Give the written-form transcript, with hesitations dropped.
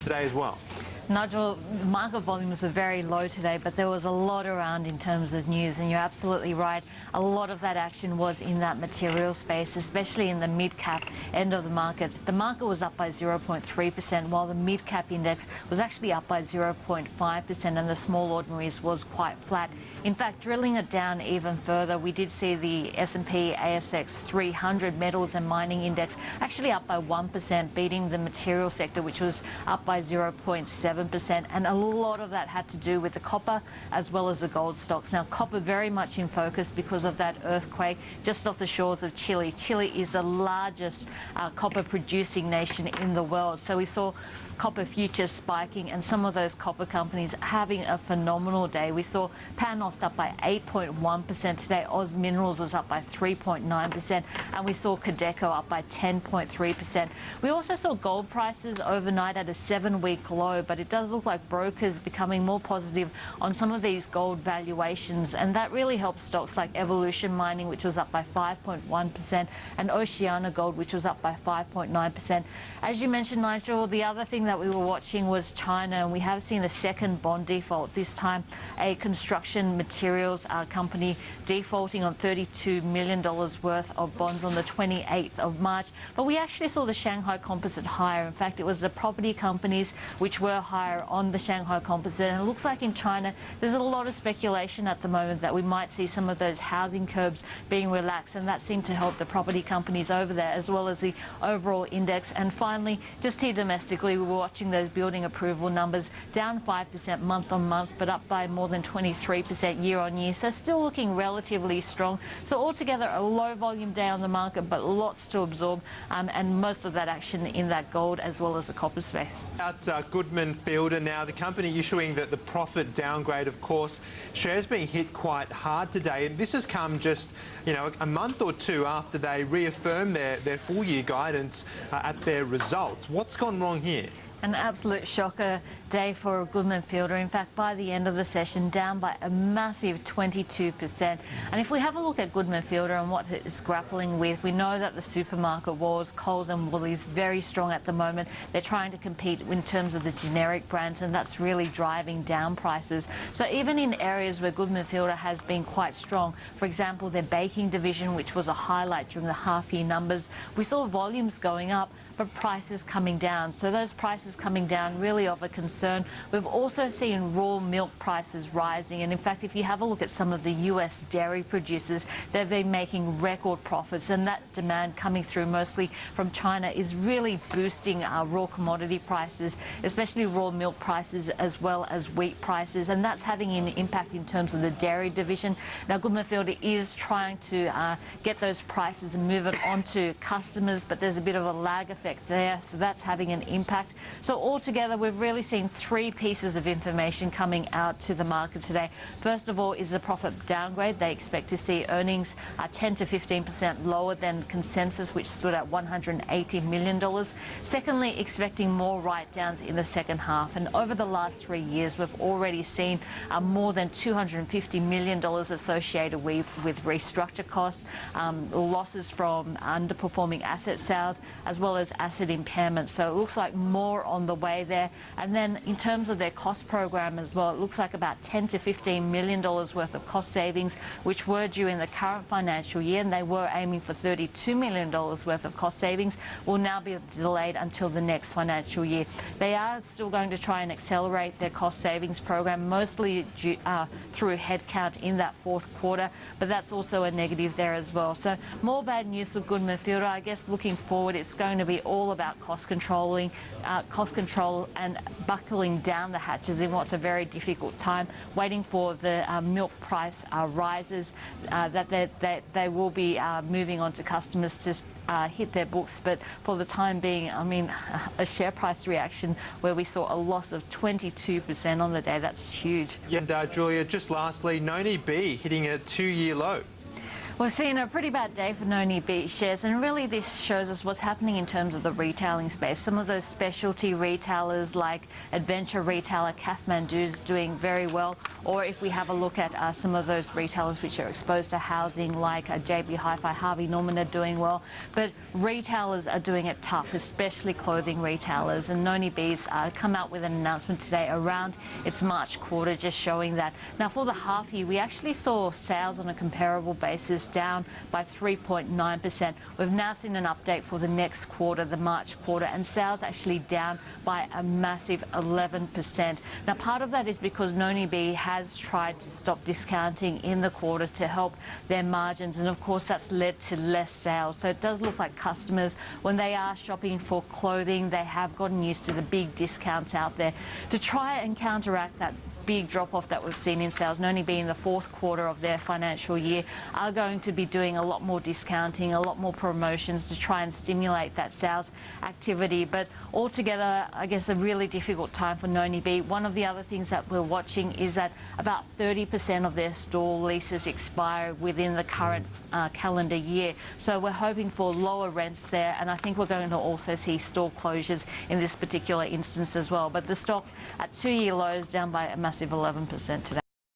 today as well. Nigel, market volumes are very low today, but there was a lot around in terms of news, and you're absolutely right. A lot of that action was in that material space, especially in the mid-cap end of the market. The market was up by 0.3%, while the mid-cap index was actually up by 0.5%, and the small ordinaries was quite flat. In fact, drilling it down even further, we did see the S&P ASX 300 metals and mining index actually up by 1%, beating the material sector, which was up by 0.7%. And a lot of that had to do with the copper as well as the gold stocks. Now, copper very much in focus because of that earthquake just off the shores of Chile. Chile is the largest copper producing nation in the world. So we saw copper futures spiking and some of those copper companies having a phenomenal day. We saw Panos up by 8.1% today. Oz Minerals was up by 3.9%, and we saw Codeco up by 10.3%. We also saw gold prices overnight at a 7-week low, but it does look like brokers becoming more positive on some of these gold valuations, and that really helps stocks like Evolution Mining, which was up by 5.1%, and Oceana Gold, which was up by 5.9%. As you mentioned, Nigel, the other thing that we were watching was China, and we have seen a second bond default, this time a construction materials company defaulting on $32 million worth of bonds on the 28th of March. But we actually saw the Shanghai Composite higher. In fact, it was the property companies which were higher on the Shanghai Composite. And it looks like in China, there's a lot of speculation at the moment that we might see some of those housing curbs being relaxed, and that seemed to help the property companies over there as well as the overall index. And finally, just here domestically, we were watching those building approval numbers down 5% month on month, but up by more than 23% year on year. So still looking relatively strong. So altogether, a low volume day on the market, but lots to absorb, and most of that action in that gold as well as the copper space. About Goodman Fielder now, the company issuing the profit downgrade, of course. Shares being hit quite hard today, and this has come just, a month or two after they reaffirmed their full year guidance at their results. What's gone wrong here? An absolute shocker day for Goodman Fielder. In fact, by the end of the session, down by a massive 22%. And if we have a look at Goodman Fielder and what it's grappling with, we know that the supermarket wars, Coles and Woolies, very strong at the moment. They're trying to compete in terms of the generic brands, and that's really driving down prices. So even in areas where Goodman Fielder has been quite strong, for example, their baking division, which was a highlight during the half-year numbers, we saw volumes going up, but prices coming down. So those prices coming down really of a concern. We've also seen raw milk prices rising, and in fact, if you have a look at some of the US dairy producers, they've been making record profits, and that demand coming through mostly from China is really boosting raw commodity prices, especially raw milk prices as well as wheat prices, and that's having an impact in terms of the dairy division. Now, Goodman Fielder is trying to get those prices and move it on to customers, but there's a bit of a lag effect there, so that's having an impact. So altogether, we've really seen three pieces of information coming out to the market today. First of all is the profit downgrade. They expect to see earnings 10 to 15% lower than consensus, which stood at $180 million. Secondly, expecting more write-downs in the second half. And over the last 3 years, we've already seen more than $250 million associated with restructure costs, losses from underperforming asset sales, as well as asset impairment. So it looks like more on the way there. And then in terms of their cost program as well, it looks like about $10 to $15 million worth of cost savings, which were due in the current financial year, and they were aiming for $32 million worth of cost savings, will now be delayed until the next financial year. They are still going to try and accelerate their cost savings program, mostly through headcount in that fourth quarter, but that's also a negative there as well. So more bad news for Goodman Fielder. I guess looking forward, it's going to be all about cost control and buckling down the hatches in what's a very difficult time, waiting for the milk price rises that they will be moving on to customers to hit their books. But for the time being, I mean, a share price reaction where we saw a loss of 22% on the day, that's huge. And Julia, just lastly, Noni B hitting a 2-year low. We're seeing a pretty bad day for Noni B shares, and really this shows us what's happening in terms of the retailing space. Some of those specialty retailers like adventure retailer Kathmandu's doing very well, or if we have a look at some of those retailers which are exposed to housing like JB Hi-Fi, Harvey Norman are doing well, but retailers are doing it tough, especially clothing retailers. And Noni B's come out with an announcement today around its March quarter, just showing that. Now for the half year, we actually saw sales on a comparable basis down by 3.9%. We've now seen an update for the next quarter, the March quarter, and sales actually down by a massive 11%. Now part of that is because Noni B has tried to stop discounting in the quarter to help their margins, and of course that's led to less sales. So it does look like customers, when they are shopping for clothing, they have gotten used to the big discounts out there. To try and counteract that big drop-off that we've seen in sales, Noni B in the fourth quarter of their financial year are going to be doing a lot more discounting, a lot more promotions to try and stimulate that sales activity. But altogether, I guess a really difficult time for Noni B. One of the other things that we're watching is that about 30% of their store leases expire within the current calendar year. So we're hoping for lower rents there, and I think we're going to also see store closures in this particular instance as well. But the stock at 2-year lows, down by a massive 11% today.